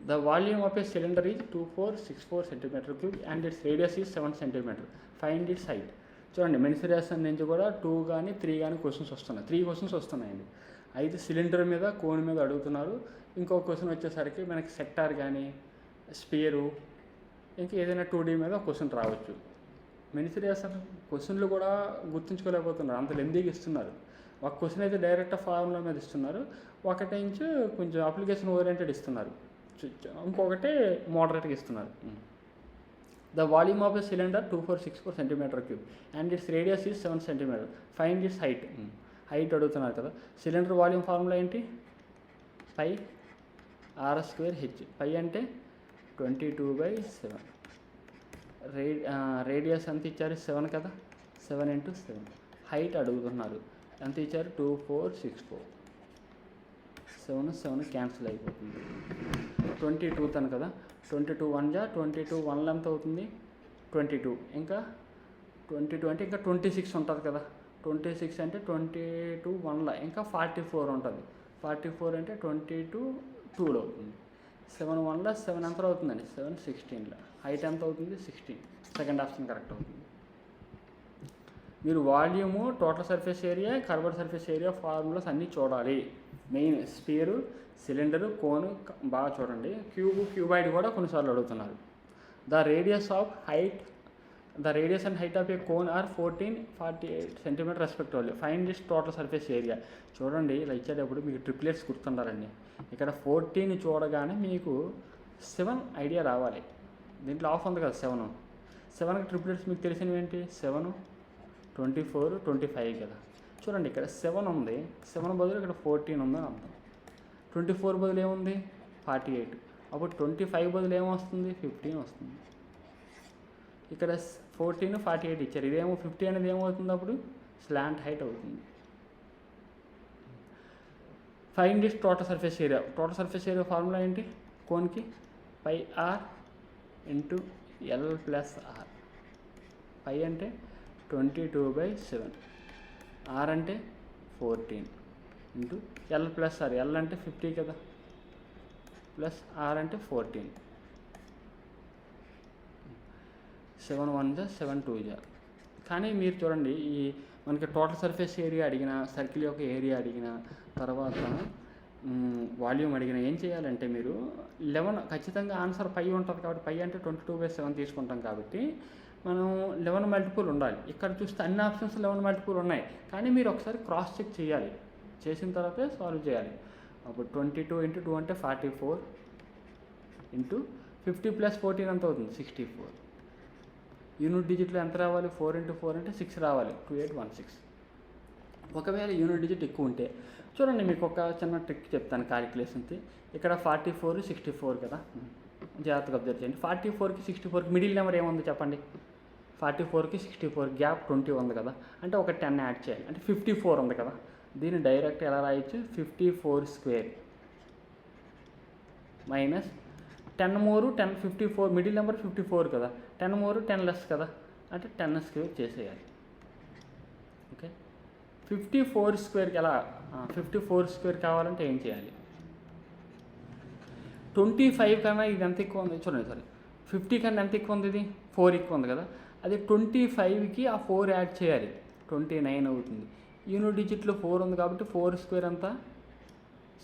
The volume of a cylinder is 2464 cm3 and its radius is 7 cm. Find its height. చూడండి మెన్సురేషన్ నుంచి కూడా 2 కానీ 3 కానీ క్వశ్చన్స్ వస్తున్నాయి. 3 క్వశ్చన్స్ వస్తున్నాయండి. అయితే సిలిండర్ మీద కోన్ మీద అడుగుతున్నారు. ఇంకో క్వశ్చన్ వచ్చేసరికి మనకి సెక్టార్ కానీ స్పియరు ఇంకా ఏదైనా 2D మీద క్వశ్చన్ రావచ్చు. మెన్సురేషన్ క్వశ్చన్లు కూడా గుర్తుంచుకోలేకపోతున్నారు, అంత లెందీగా ఇస్తున్నారు. ఒక క్వశ్చన్ అయితే డైరెక్ట్ ఫార్ములా మీద ఇస్తున్నారు, ఒకటి నుంచి కొంచెం అప్లికేషన్ ఓరియంటెడ్ ఇస్తున్నారు, ఇంకొకటి మోడరేట్గా ఇస్తున్నారు. The volume of a cylinder 2464 cm3 and it's radius is 7 cm. Find its height. Height అడుగుతున్నారు కదా. సిలిండర్ వాల్యూమ్ ఫార్ములా ఏంటి, పై r²h. పై అంటే 22/7. రేడియస్ ఎంత ఇచ్చారు 7 కదా, 7 × 7. హైట్ అడుగుతున్నారు ఎంత ఇచ్చారు 2464. 7 క్యాన్సిల్ అయిపోతుంది. 22 తను కదా, 22 1 జా 22 1 ఎంత అవుతుంది 22, ఇంకా 22 అంటే ఇంకా 26 ఉంటుంది కదా. 26 అంటే 22 1 ఇంకా 44 ఉంటుంది. 44 అంటే 22 2 అవుతుంది. 7 1 7 ఎంత అవుతుందండి 7 16. హైట్ ఎంత అవుతుంది 16. సెకండ్ ఆప్షన్ కరెక్ట్ అవుతుంది. మీరు volume, total surface area, curved surface area formulas అన్నీ చూడాలి. మెయిన్ స్పియరు, సిలిండరు, కోను బాగా చూడండి. క్యూబాయిడ్ కూడా కొన్నిసార్లు అడుగుతున్నారు. The radius and height of a cone are 14, 48 cm respectively. Find this total surface area. చూడండి ఇలా ఇచ్చేటప్పుడు మీకు ట్రిప్లెట్స్ గుర్తుండాలండి. ఇక్కడ 14 చూడగానే మీకు 7 ఐడియా రావాలి. దీంట్లో ఆఫ్ ఉంది కదా 7కి ట్రిప్లెట్స్ మీకు తెలిసినవి ఏంటి 7, 24, 25 కదా. చూడండి ఇక్కడ 7 ఉంది, 7 బదులు ఇక్కడ 14 ఉందని అర్థం. 24 బదులు ఏముంది 48. అప్పుడు 25 బదులు ఏమొస్తుంది 15 వస్తుంది. ఇక్కడ 14, 48 ఇచ్చారు. ఇదేమో 50 అనేది ఏమవుతుంది అప్పుడు స్లాంట్ హైట్ అవుతుంది. Find this total surface area. Total surface area formula ఏంటి, కోన్కి πr × l+r. పై అంటే 22/7, r అంటే 14 × l+r. l అంటే 50 కదా, ప్లస్ r అంటే 14. 7 1 జా 7 2 జా. కానీ మీరు చూడండి ఈ మనకి టోటల్ సర్ఫేస్ ఏరియా అడిగిన, సర్కిల్ యొక్క ఏరియా అడిగిన, తర్వాత వాల్యూమ్ అడిగిన ఏం చేయాలంటే మీరు 11 ఖచ్చితంగా ఆన్సర్ పై ఉంటుంది కాబట్టి పై అంటే 22/7 తీసుకుంటాం కాబట్టి మనం 11 మల్టిపుల్ ఉండాలి. ఇక్కడ చూస్తే అన్ని ఆప్షన్స్ 11 మల్టిపుల్ ఉన్నాయి, కానీ మీరు ఒకసారి క్రాస్ చెక్ చేయాలి. చేసిన తర్వాతే సాల్వ్ చేయాలి. అప్పుడు 22 × 2 అంటే 44 × 50 + 14 ఎంత అవుతుంది 64. యూనిట్ డిజిట్లో ఎంత రావాలి 4 × 4 అంటే 6 రావాలి, 2816. ఒకవేళ యూనిట్ డిజిట్ ఎక్కువ ఉంటే చూడండి మీకు ఒక చిన్న ట్రిక్ చెప్తాను క్యాలిక్యులేషన్కి. ఇక్కడ 44, 64 కదా, జాగ్రత్తగా అబ్జర్వ్ చేయండి. 44కి 64కి మిడిల్ నెంబర్ ఏముంది చెప్పండి. 44కి 64 గ్యాప్ 20 ఉంది కదా, అంటే ఒక 10 యాడ్ చేయాలి, అంటే 54 ఉంది కదా. దీన్ని డైరెక్ట్ ఎలా రాయొచ్చు 54² మైనస్ 10 more 10 54. మిడిల్ నెంబర్ 54 కదా, 10 more 10 less కదా, అంటే 10² చేసేయాలి. ఓకే, 54² ఎలా 54² కావాలంటే ఏం చేయాలి, 25 కన్నా ఇది ఎంత ఎక్కువ ఉంది చూడండి. సారీ 50 కన్నా ఎంత ఎక్కువ ఉంది, ఇది 4 ఎక్కువ ఉంది కదా. అదే 25కి ఆ 4 యాడ్ చేయాలి, 29 అవుతుంది. యూనిట్ డిజిట్లో 4 ఉంది కాబట్టి 4² అంతా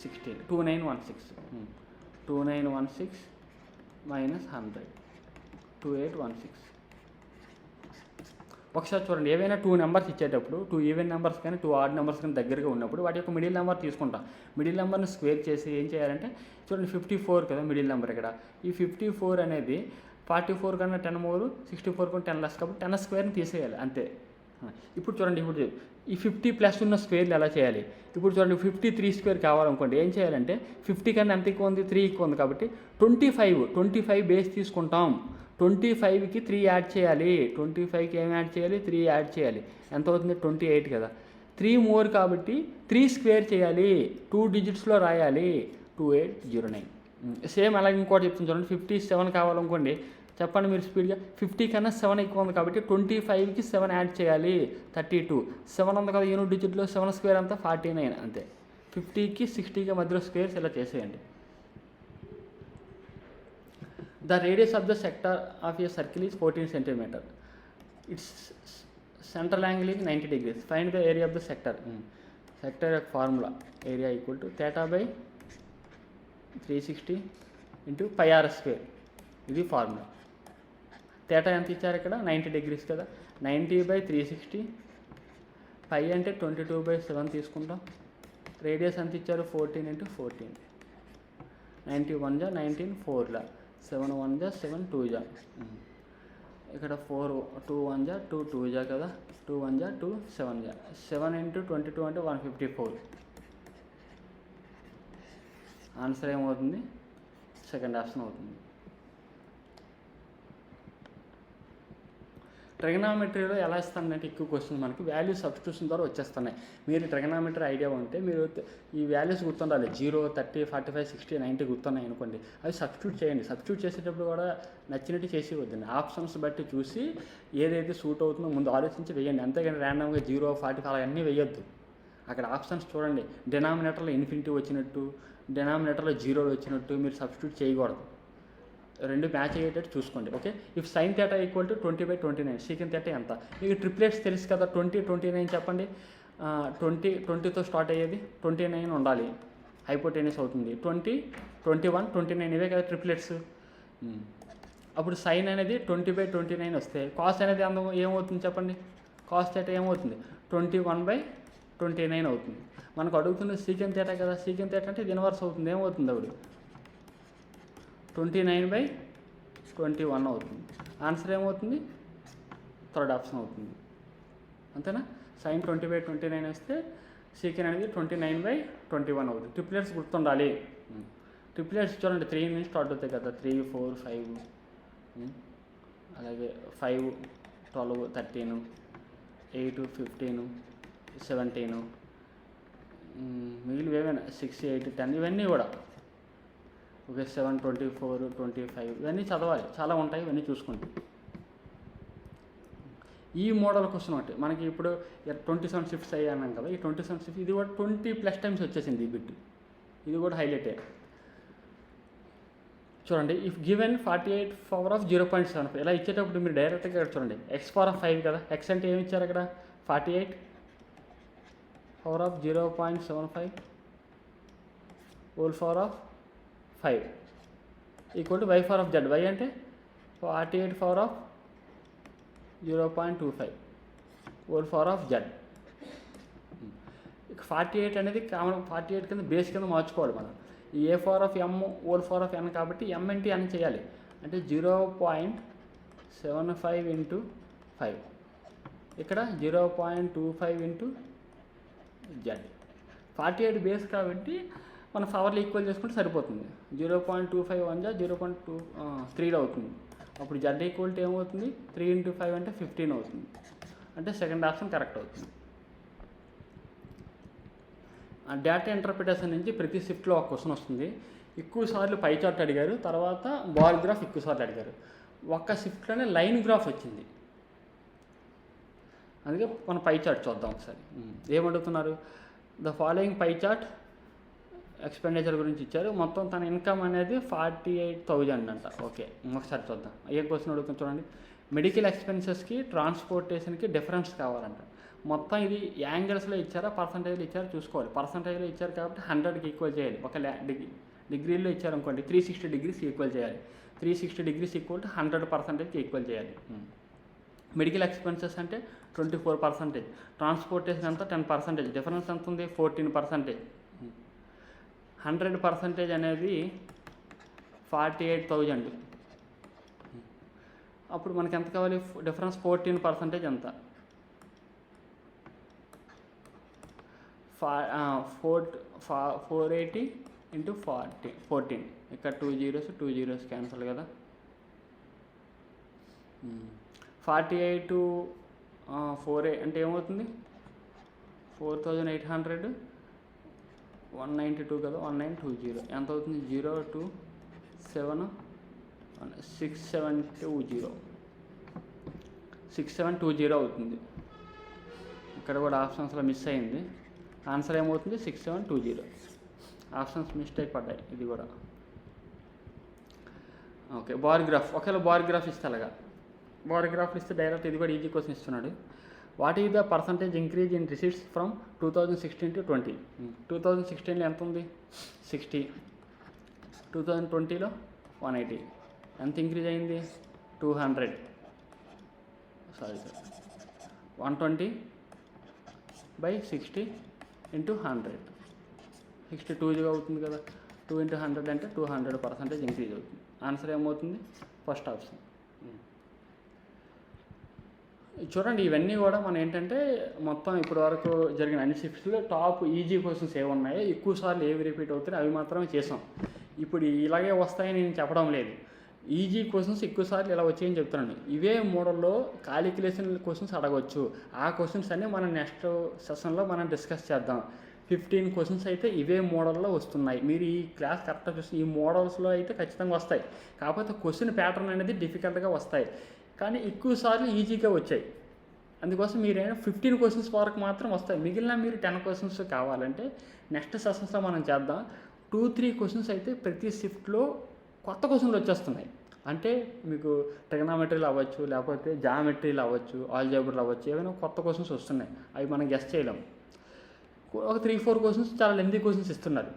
16, 2916. 2916 మైనస్ 100, 2816. ఒకసారి చూడండి, ఏవైనా 2 నెంబర్స్ ఇచ్చేటప్పుడు 2 ఈవెన్ నెంబర్స్ కానీ 2 ఆడ్ నెంబర్స్ కానీ దగ్గరగా ఉన్నప్పుడు వాటి యొక్క మిడిల్ నెంబర్ తీసుకుంటాం. మిడిల్ నెంబర్ని స్క్వేర్ చేసి ఏం చేయాలంటే చూడండి 54 కదా మిడిల్ నెంబర్ ఇక్కడ. ఈ 54 అనేది 44 కన్నా 10 మోరు, 64 కన్నా 10 లెస్ కాబట్టి 10 స్క్వేర్ని తీసేయాలి అంతే. ఇప్పుడు చూడండి, ఇప్పుడు ఈ 50 ప్లస్ ఉన్న స్క్వేర్లు ఎలా చేయాలి? ఇప్పుడు చూడండి 53 స్క్వేర్ కావాలనుకోండి ఏం చేయాలంటే 50 కన్నా ఎంత ఎక్కువ ఉంది, 3 ఎక్కువ ఉంది కాబట్టి 25 బేస్ తీసుకుంటాం. 25కి 3 యాడ్ చేయాలి. 25కి ఏం యాడ్ చేయాలి? 3 యాడ్ చేయాలి. ఎంత అవుతుంది? 28 కదా. 3 మోర్ కాబట్టి 3 స్క్వేర్ చేయాలి, 2 డిజిట్స్లో రాయాలి, 2809. సేమ్ అలాగే ఇంకోటి చెప్తుంది చూడండి, 57 కావాలనుకోండి చెప్పండి మీరు స్పీడ్గా. 50 కన్నా 7 ఎక్కువ ఉంది కాబట్టి 25కి 7 యాడ్ చేయాలి, 32. 7 ఉంది కదా యూనిట్ డిజిట్లో, 7 స్క్వేర్ అంతా 49 అంతే. 50కి 60కి మధ్యలో స్క్వేర్స్ ఇలా చేసేయండి. The radius of the sector of a circle is 14 centimeter. Its central angle is 90 degrees. Find the area of the sector. Sector formula area equal to theta by 360 into pi r square. ఇది formula. theta ఎంత ఇచ్చారు ఇక్కడ? 90 degrees కదా. 90 by 360, పై అంటే 22/7 తీసుకుంటాం. Radius ఎంత ఇచ్చారు? 14 into 14. 91 జా 19, 4 లా 7 1 జా 7, 2 జా ఇక్కడ 4, 2 1 జా 2, 2 జా కదా, 2 1 జా 2, 7 జా 7 into 22 అంటే 154. ఆన్సర్ ఏమవుతుంది? సెకండ్ ఆప్షన్ అవుతుంది. ట్రిగనామెట్రీలో ఎలా ఇస్తానంటే ఎక్కువ క్వశ్చన్స్ మనకి వాల్యూ సబ్స్టిట్యూషన్ ద్వారా వచ్చేస్తున్నాయి. మీరు ట్రిగనామెట్రీ ఐడియా ఉంటే మీరు ఈ వాల్యూస్ గుర్తుండాలి. 0, 30, 45, 60, 90 గుర్తున్నాయి అనుకోండి, అవి సబ్స్టిట్యూట్ చేయండి. సబ్స్టిట్యూట్ చేసేటప్పుడు కూడా నచ్చినట్టు చేసి వద్దండి. ఆప్షన్స్ బట్టి చూసి ఏదైతే సూట్ అవుతుందో ముందు ఆలోచించి వేయండి. అంతేగాని ర్యాండమ్గా 0, 45 అలా అన్నీ వేయొద్దు. అక్కడ ఆప్షన్స్ చూడండి, డినామినేటర్లో ఇన్ఫినిటీ వచ్చినట్టు, డినామినేటర్లో 0 వచ్చినట్టు మీరు సబ్స్టిట్యూట్ చేయకూడదు. రెండు మ్యాచ్ అయ్యేటట్టు చూసుకోండి. Okay. If sine theta equal to 20/29, సీకెన్ theta ఎంత? మీకు ట్రిప్లెట్స్ తెలుసు కదా, 20, 29 చెప్పండి. 20తో స్టార్ట్ అయ్యేది 29 ఉండాలి, హైపోటెనస్ అవుతుంది. 20, 21, 29 ఇవే కదా ట్రిప్లెట్స్. అప్పుడు సైన్ అనేది 20/29 వస్తే కాస్ అనేది ఏమవుతుంది చెప్పండి? కాస్ థీటా ఏమవుతుంది? 21/29 అవుతుంది. మనకు అడుగుతుంది సీకెన్ థీటా కదా, సీకెన్ థీటా అంటే ఇది ఇన్వర్స్ అవుతుంది. ఏమవుతుంది అప్పుడు? 29/21 అవుతుంది. ఆన్సర్ ఏమవుతుంది? థర్డ్ ఆప్షన్ అవుతుంది. అంతేనా? సైన్ 20/29 వస్తే సీకెన్ అనేది 29/21 అవుతుంది. ట్రిప్లెట్స్ గుర్తుండాలి. ట్రిప్లెట్స్ చూడండి 3 నుంచి స్టార్ట్ అవుతాయి కదా, 3, 4, 5, అలాగే 5, 12, 13, 8, 15, 17, మిగిలిన ఏమైనా 6, 8, 10 ఇవన్నీ కూడా ఓకే. 7, 24, 25 ఇవన్నీ చదవాలి, చాలా ఉంటాయి, ఇవన్నీ చూసుకోండి. ఈ మోడల్ క్వశ్చన్ ఒకటి మనకి ఇప్పుడు 27 షిఫ్ట్స్ అయ్యాను కదా, ఈ 27 షిఫ్ట్స్ ఇది కూడా 20+ టైమ్స్ వచ్చేసింది ఈ బిట్. ఇది కూడా హైలైటే. చూడండి, ఇఫ్ గివెన్ 48 పవర్ ఆఫ్ 0.75 ఇలా ఇచ్చేటప్పుడు మీరు డైరెక్ట్గా చూడండి x⁵5 కదా. x అంటే ఏమి ఇచ్చారు అక్కడ? 48 power of 0.75 whole power of 5 equal to y power of z. y అంటే 48 power of 0.25 whole power of z. 48 అనేది కామన్ 48 కింద బేస్ కింద మార్చుకోవాలి మనం. ఈ a power of m whole power of n కాబట్టి m ఇంటూ n చేయాలి. అంటే 0.75 ఇంటూ 5, ఇక్కడ 0.25 ఇంటూ z. 48 బేస్ కాబట్టి మన పవర్లు ఈక్వల్ చేసుకుంటే సరిపోతుంది. 0.25 జా 0.23 అవుతుంది. అప్పుడు z ఈక్వల్ టు ఏమవుతుంది? 3 into 5 అంటే 15 అవుతుంది. అంటే సెకండ్ ఆప్షన్ కరెక్ట్ అవుతుంది. డేటా ఇంటర్ప్రిటేషన్ నుంచి ప్రతి షిఫ్ట్లో ఒక క్వశ్చన్ వస్తుంది. ఎక్కువసార్లు పై చార్ట్ అడిగారు, తర్వాత బాల్ గ్రాఫ్ ఎక్కువసార్లు అడిగారు. ఒక్క షిఫ్ట్లోనే లైన్ గ్రాఫ్ వచ్చింది. అందుకే మన పై చార్ట్ చూద్దాం ఒకసారి. ఏమడుగుతున్నారు? The following pie chart expenditure గురించి ఇచ్చారు. మొత్తం తన ఇన్కమ్ అనేది 48,000 అంట. ఓకే, ఒకసారి చూద్దాం. ఏ క్వశ్చన్ అడుగుతుంది చూడండి. మెడికల్ ఎక్స్పెన్సెస్కి ట్రాన్స్పోర్టేషన్కి డిఫరెన్స్ కావాలంట. మొత్తం ఇది యాంగిల్స్లో ఇచ్చారా పర్సంటేజ్లో ఇచ్చారా చూసుకోవాలి. పర్సంటేజ్లో ఇచ్చారు కాబట్టి 100కి ఈక్వల్ చేయాలి. ఒక డిగ్రీలో ఇచ్చారనుకోండి 360 degrees ఈక్వల్ చేయాలి. 360 degrees ఈక్వల్ టు 100%కి ఈక్వల్ చేయాలి. మెడికల్ ఎక్స్పెన్సెస్ అంటే 24%, ట్రాన్స్పోర్టేషన్ అంతా 10%, డిఫరెన్స్ ఎంత ఉంది 14%. 100% అనేది 48,000. అప్పుడు మనకి ఎంత కావాలి, డిఫరెన్స్ 14% ఎంత, 480 ఇంటూ 14. ఇక్కడ 2 zeros క్యాన్సల్ కదా. 48 4 అంటే ఏమవుతుంది, 4800, 192 కదా, 1920 ఎంత అవుతుంది, 027 6720 అవుతుంది. ఇక్కడ కూడా ఆప్షన్స్లో మిస్ అయింది. ఆన్సర్ ఏమవుతుంది 6720. ఆప్షన్స్ మిస్టేక్ పడ్డాయి. ఇది కూడా ఓకే. బార్గ్రాఫ్, ఒకవేళ బార్గ్రాఫ్ ఇస్తే అలాగా, బార్గ్రాఫ్ ఇస్తే డైరెక్ట్ ఇది కూడా ఈజీ క్వశ్చన్ ఇస్తున్నాడు. What is the percentage increase in receipts from 2016 to 20? 2016లో ఎంత ఉంది 60, 2020లో 180. ఎంత ఇంక్రీజ్ అయింది 200, 120/60 ఇంటూ 100, 62 అవుతుంది కదా. 2 into 100 అంటే 200% ఇంక్రీజ్ అవుతుంది. ఆన్సర్ ఏమవుతుంది, ఫస్ట్ ఆప్షన్. చూడండి, ఇవన్నీ కూడా మనం ఏంటంటే మొత్తం ఇప్పటి వరకు జరిగిన అన్ని షిఫ్ట్స్లో టాప్ ఈజీ క్వశ్చన్స్ ఏమున్నాయో, ఎక్కువసార్లు ఏవి రిపీట్ అవుతాయో అవి మాత్రమే చేసాం. ఇప్పుడు ఇలాగే వస్తాయని నేను చెప్పడం లేదు. ఈజీ క్వశ్చన్స్ ఎక్కువసార్లు ఇలా వచ్చాయని చెప్తున్నాను. ఇవే మోడల్లో కాలిక్యులేషన్ క్వశ్చన్స్ అడగవచ్చు. ఆ క్వశ్చన్స్ అన్నీ మనం నెక్స్ట్ సెషన్లో మనం డిస్కస్ చేద్దాం. 15 క్వశ్చన్స్ అయితే ఇవే మోడల్లో వస్తున్నాయి. మీరు ఈ క్లాస్ కరెక్ట్గా చూసి ఈ మోడల్స్లో అయితే ఖచ్చితంగా వస్తాయి. కాకపోతే క్వశ్చన్ ప్యాటర్న్ అనేది డిఫికల్ట్గా వస్తాయి, కానీ ఎక్కువసార్లు ఈజీగా వచ్చాయి. అందుకోసం మీరైనా 15 క్వశ్చన్స్ వరకు మాత్రం వస్తాయి. మిగిలిన మీరు 10 క్వశ్చన్స్ కావాలంటే నెక్స్ట్ సెషన్స్లో మనం చేద్దాం. 2-3 క్వశ్చన్స్ అయితే ప్రతి షిఫ్ట్లో కొత్త క్వశ్చన్లు వచ్చేస్తున్నాయి. అంటే మీకు ట్రిగనామెట్రీలు అవ్వచ్చు, లేకపోతే జామెట్రీలు అవ్వచ్చు, ఆల్జీబ్రాలు అవ్వచ్చు, ఏమైనా కొత్త క్వశ్చన్స్ వస్తున్నాయి. అవి మనం గెస్ చేయలేము. ఒక 3-4 క్వశ్చన్స్ చాలా లెంతీ క్వశ్చన్స్ ఇస్తున్నారు.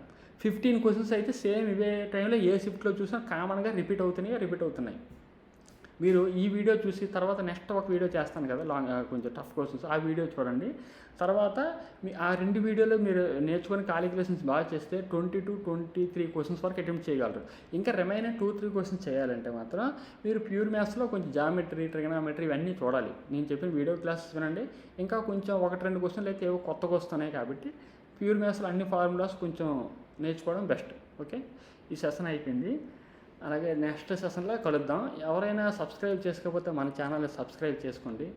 15 క్వశ్చన్స్ అయితే సేమ్ ఇవే టైంలో ఏ షిఫ్ట్లో చూసినా కామన్గా రిపీట్ అవుతున్నాయి. మీరు ఈ వీడియో చూసి తర్వాత నెక్స్ట్ ఒక వీడియో చేస్తాను కదా, కొంచెం టఫ్ క్వశ్చన్స్, ఆ వీడియో చూడండి. తర్వాత ఆ 2 వీడియోలో మీరు నేర్చుకుని కాలిక్యులేషన్స్ బాగా చేస్తే 20-23 క్వశ్చన్స్ వరకు అటెంప్ట్ చేయగలరు. ఇంకా రిమైనింగ్ 2-3 క్వశ్చన్స్ చేయాలంటే మాత్రం మీరు ప్యూర్ మ్యాథ్స్లో కొంచెం జామెట్రీ, ట్రిగనామెట్రీ ఇవన్నీ చూడాలి. నేను చెప్పిన వీడియో క్లాసెస్ వినండి. ఇంకా కొంచెం 1-2 క్వశ్చన్లు అయితే ఏవో కొత్తగా వస్తున్నాయి కాబట్టి ప్యూర్ మ్యాథ్స్లో అన్ని ఫార్ములాస్ కొంచెం నేర్చుకోవడం బెస్ట్. ఓకే, ఈ సెషన్ అయిపోయింది. అలాగే నెక్స్ట్ సెషన్లో కలుద్దాం. ఎవరైనా సబ్స్క్రైబ్ చేసుకోకపోతే మన ఛానల్ని సబ్స్క్రైబ్ చేసుకోండి.